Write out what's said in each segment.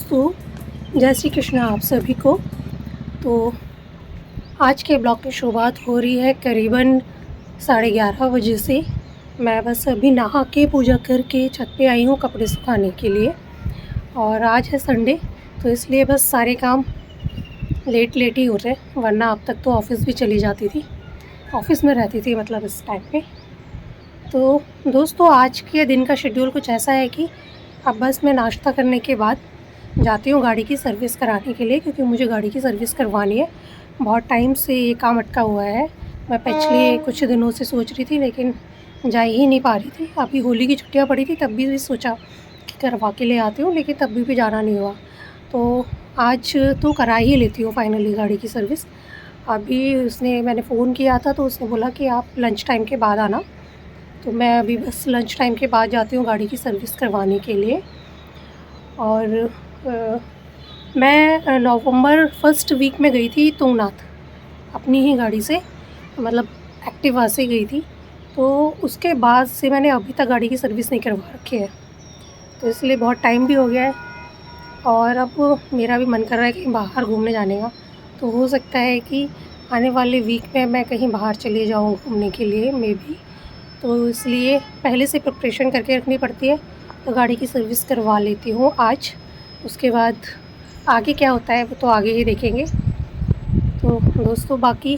दोस्तों, जय श्री कृष्ण आप सभी को। तो आज के ब्लॉग की शुरुआत हो रही है करीबन 11:30 बजे से। मैं बस अभी नहा के पूजा करके छत पे आई हूँ कपड़े सुखाने के लिए। और आज है संडे, तो इसलिए बस सारे काम लेट ही हो रहे हैं, वरना अब तक तो ऑफ़िस भी चली जाती थी, ऑफ़िस में रहती थी मतलब इस टाइम पे। तो दोस्तों, आज के दिन का शेड्यूल कुछ ऐसा है कि अब बस मैं नाश्ता करने के बाद जाती हूँ गाड़ी की सर्विस कराने के लिए, क्योंकि मुझे गाड़ी की सर्विस करवानी है। बहुत टाइम से ये काम अटका हुआ है। मैं पिछले कुछ दिनों से सोच रही थी, लेकिन जा ही नहीं पा रही थी। अभी होली की छुट्टियाँ पड़ी थी, तब भी सोचा कि करवा के ले आती हूँ, लेकिन तब भी जाना नहीं हुआ। तो आज तो करा ही लेती हूँ फाइनली गाड़ी की सर्विस। अभी मैंने फ़ोन किया था, तो उसने बोला कि आप लंच टाइम के बाद आना। तो मैं अभी बस लंच टाइम के बाद जाती हूँ गाड़ी की सर्विस करवाने के लिए। और मैं नवंबर फर्स्ट वीक में गई थी तुंगनाथ अपनी ही गाड़ी से, मतलब एक्टिवा से गई थी। तो उसके बाद से मैंने अभी तक गाड़ी की सर्विस नहीं करवा रखी है, तो इसलिए बहुत टाइम भी हो गया है। और अब मेरा भी मन कर रहा है कहीं बाहर घूमने जाने का। तो हो सकता है कि आने वाले वीक में मैं कहीं बाहर चले जाऊँ घूमने के लिए मे बी। तो इसलिए पहले से प्रिपरेशन करके रखनी पड़ती है। तो गाड़ी की सर्विस करवा लेती हूँ आज। उसके बाद आगे क्या होता है वो तो आगे ही देखेंगे। तो दोस्तों, बाकी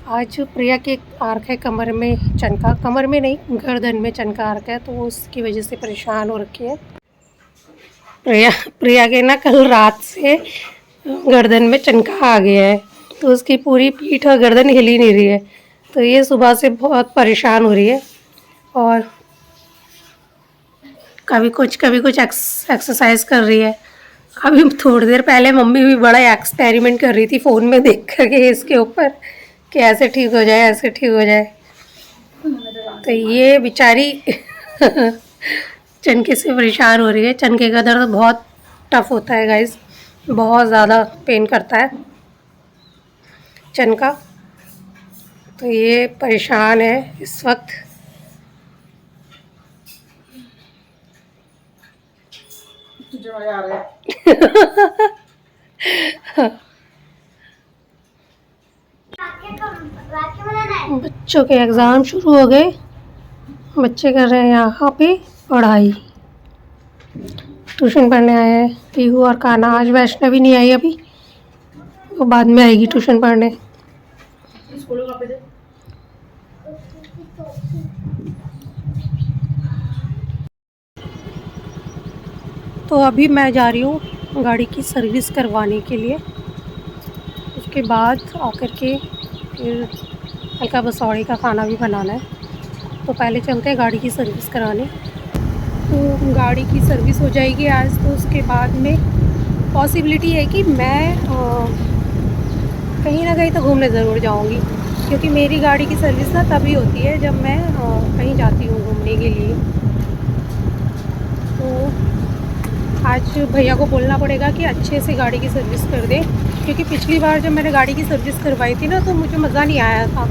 आज प्रिया के आर्क है कमर में चनका, कमर में नहीं गर्दन में चनका आर्क है, तो उसकी वजह से परेशान हो रखी है प्रिया के ना कल रात से गर्दन में चनका आ गया है, तो उसकी पूरी पीठ और गर्दन हिल ही नहीं रही है। तो ये सुबह से बहुत परेशान हो रही है। और कभी कुछ एक्सरसाइज कर रही है। अभी थोड़ी देर पहले मम्मी भी बड़ा एक्सपेरिमेंट कर रही थी फ़ोन में देख करके इसके ऊपर कि ऐसे ठीक हो जाए, ऐसे ठीक हो जाए। तो ये बेचारी चनके से परेशान हो रही है। चनके का दर्द बहुत टफ़ होता है गाइस, बहुत ज़्यादा पेन करता है चनका। तो ये परेशान है इस वक्त। बच्चों के एग्ज़ाम शुरू हो गए, बच्चे कर रहे हैं यहाँ पे पढ़ाई। ट्यूशन पढ़ने आए हैं पीहू और काना। आज वैष्णवी नहीं आई अभी, वो बाद में आएगी ट्यूशन पढ़ने। तो अभी मैं जा रही हूँ गाड़ी की सर्विस करवाने के लिए। उसके बाद आकर के फिर हल्का बसौड़ी का खाना भी बनाना है। तो पहले चलते हैं गाड़ी की सर्विस कराने। तो गाड़ी की सर्विस हो जाएगी आज, तो उसके बाद में पॉसिबिलिटी है कि मैं कहीं ना कहीं तो घूमने ज़रूर जाऊंगी, क्योंकि मेरी गाड़ी की सर्विस ना तभी होती है जब मैं कहीं जाती हूँ घूमने के लिए। तो आज भैया को बोलना पड़ेगा कि अच्छे से गाड़ी की सर्विस कर दे, क्योंकि पिछली बार जब मैंने गाड़ी की सर्विस करवाई थी ना, तो मुझे मज़ा नहीं आया था।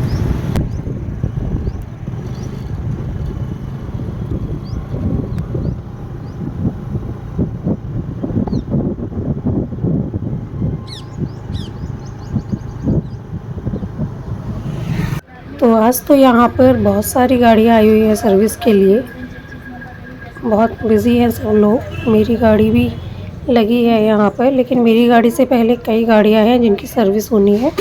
तो आज तो यहाँ पर बहुत सारी गाड़ियाँ आई हुई है सर्विस के लिए, बहुत बिज़ी है सब लोग। मेरी गाड़ी भी लगी है यहाँ पर, लेकिन मेरी गाड़ी से पहले कई गाड़ियाँ हैं जिनकी सर्विस होनी है।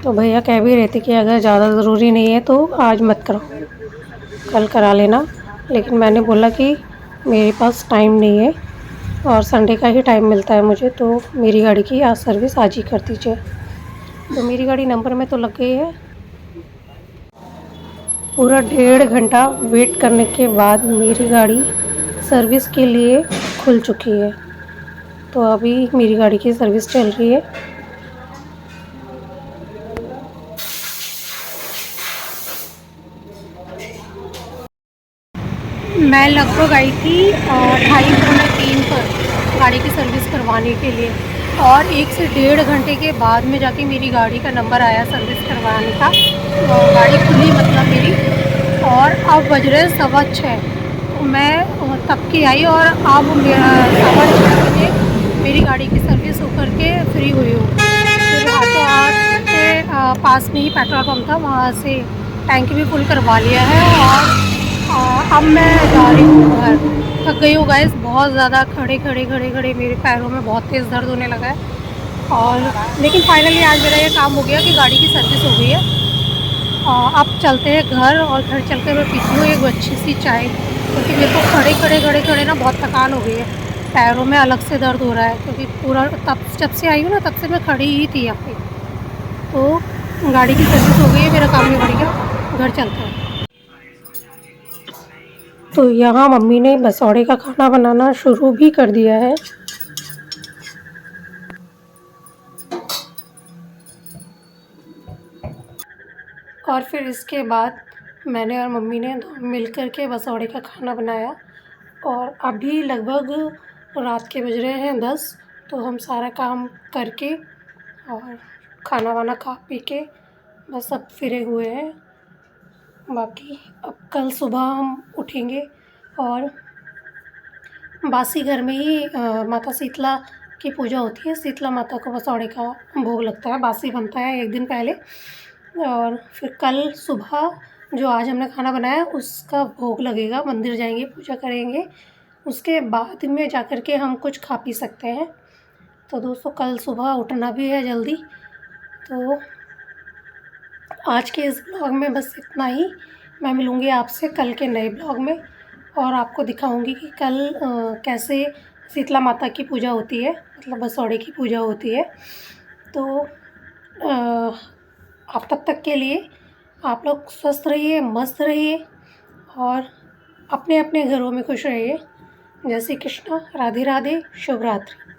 तो भैया कह भी रहे थे कि अगर ज़्यादा ज़रूरी नहीं है तो आज मत करो, कल करा लेना। लेकिन मैंने बोला कि मेरे पास टाइम नहीं है और संडे का ही टाइम मिलता है मुझे, तो मेरी गाड़ी की आज सर्विस आज ही कर दीजिए। तो मेरी गाड़ी नंबर में तो लग गई है। पूरा 1.5 घंटा वेट करने के बाद मेरी गाड़ी सर्विस के लिए खुल चुकी है। तो अभी मेरी गाड़ी की सर्विस चल रही है। मैं लगभग आई थी 2:30-3 पर गाड़ी की सर्विस करवाने के लिए, और 1 से 1.5 घंटे के बाद में जाके मेरी गाड़ी का नंबर आया सर्विस करवाने का। गाड़ी खुली मतलब मेरी। और अब बज रहे 6:15। मैं तब की आई और अब मेरा 6:15 बजे मेरी गाड़ी की सर्विस होकर के फ्री हुई हूँ। फिर हाथों हाथ के पास में ही पेट्रोल पंप था, वहाँ से टैंक भी फुल करवा लिया है और अब मैं जा रही हूँ घर। थक गई हूँ गाइस, बहुत ज़्यादा खड़े खड़े खड़े खड़े मेरे पैरों में बहुत तेज़ दर्द होने लगा है। और लेकिन फाइनली आज मेरा ये काम हो गया कि गाड़ी की सर्विस हो गई है। अब चलते हैं घर और घर चल कर मैं पीती हूँ एक अच्छी सी चाय, क्योंकि मेरे को खड़े खड़े खड़े खड़े ना बहुत थकान हो गई है। पैरों में अलग से दर्द हो रहा है, क्योंकि पूरा तब जब से आई हूँ ना तब से मैं खड़ी ही थी यहाँ पे। तो गाड़ी की सर्विस हो गई है, मेरा काम नहीं बढ़ गया, घर चलते हैं। तो यहाँ मम्मी ने बसौड़े का खाना बनाना शुरू भी कर दिया है। और फिर इसके बाद मैंने और मम्मी ने मिल कर के बसौड़े का खाना बनाया। और अभी लगभग रात के बज रहे हैं 10, तो हम सारा काम करके और खाना वाना खा पी के बस अब फिरे हुए हैं। बाकी अब कल सुबह हम उठेंगे और बासी घर में ही माता शीतला की पूजा होती है। शीतला माता को बसौड़े का भोग लगता है, बासी बनता है एक दिन पहले। और फिर कल सुबह जो आज हमने खाना बनाया उसका भोग लगेगा, मंदिर जाएंगे, पूजा करेंगे, उसके बाद में जा कर के हम कुछ खा पी सकते हैं। तो दोस्तों कल सुबह उठना भी है जल्दी। तो आज के इस ब्लॉग में बस इतना ही। मैं मिलूँगी आपसे कल के नए ब्लॉग में और आपको दिखाऊंगी कि कल कैसे शीतला माता की पूजा होती है, मतलब बसौड़े की पूजा होती है। तो आप तब तक के लिए आप लोग स्वस्थ रहिए, मस्त रहिए और अपने अपने घरों में खुश रहिए। जय श्री कृष्णा, राधे राधे, शुभ रात्रि।